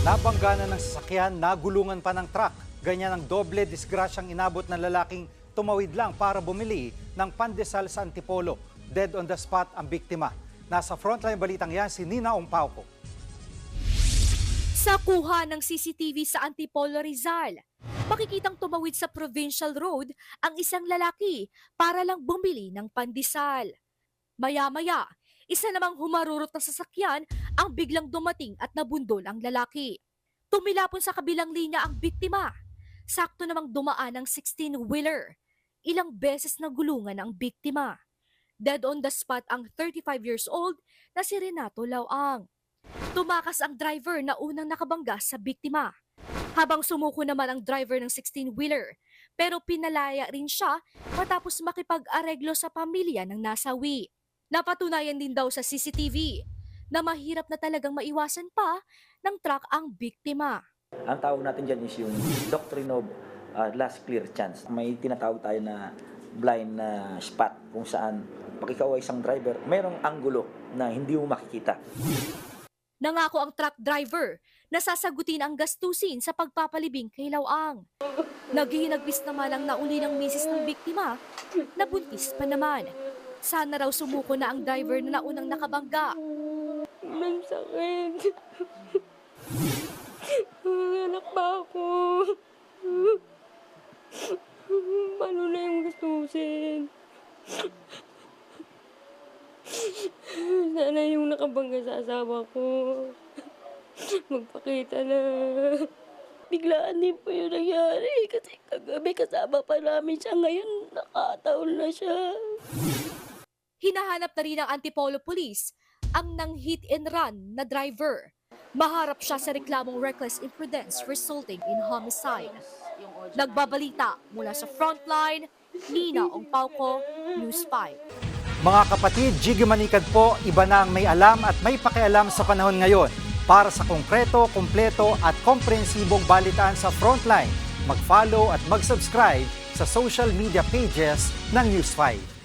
Nabangga na ng sasakyan, nagulungan pa ng truck. Ganyan ang doble disgrasyang inabot ng lalaking tumawid lang para bumili ng pandesal sa Antipolo. Dead on the spot ang biktima. Nasa frontline balitang yan si Nina Ompauco. Sa kuha ng CCTV sa Antipolo, Rizal, makikitang tumawid sa Provincial Road ang isang lalaki para lang bumili ng pandesal. Maya-maya, isa namang humarurot na sasakyan ang biglang dumating at nabundol ang lalaki. Tumilapon sa kabilang linya ang biktima. Sakto namang dumaan ang 16-wheeler. Ilang beses nagulungan ang biktima. Dead on the spot ang 35 years old na si Renato Lauang. Tumakas ang driver na unang nakabangga sa biktima. Habang sumuko naman ang driver ng 16-wheeler, pero pinalaya rin siya matapos makipag-areglo sa pamilya ng nasawi. Napatunayan din daw sa CCTV na mahirap na talagang maiwasan pa ng truck ang biktima. Ang tawag natin dyan is yung doctrine of last clear chance. May tinatawag tayo na blind spot kung saan pag ikaw ay isang driver, mayroong anggulo na hindi mo makikita. Nangako ang truck driver na sasagutin ang gastusin sa pagpapalibing kay Lauang. Naghihinagpis naman ang nauli ng misis ng biktima na buntis pa naman. Sana raw sumuko na ang driver na naunang nakabangga. Ang sakit. Anak pa ako. Paano na yung gastusin? Sana yung nakabangga sa asawa ko. Magpakita na. Biglaan din po yung nangyari kasi kagabi kasama pa namin siya. Ngayon nakataon na siya. Hinahanap na rin ng Antipolo Police ang nang hit and run na driver. Maharap siya sa reklamong reckless imprudence resulting in homicide. Nagbabalita mula sa Frontline, Nina Ompauco, News 5. Mga kapatid, Jiggy Manikad po, iba na ang may alam at may pakialam sa panahon ngayon. Para sa konkreto, kumpleto at komprehensibong balitaan sa Frontline, mag-follow at mag-subscribe sa social media pages ng News 5.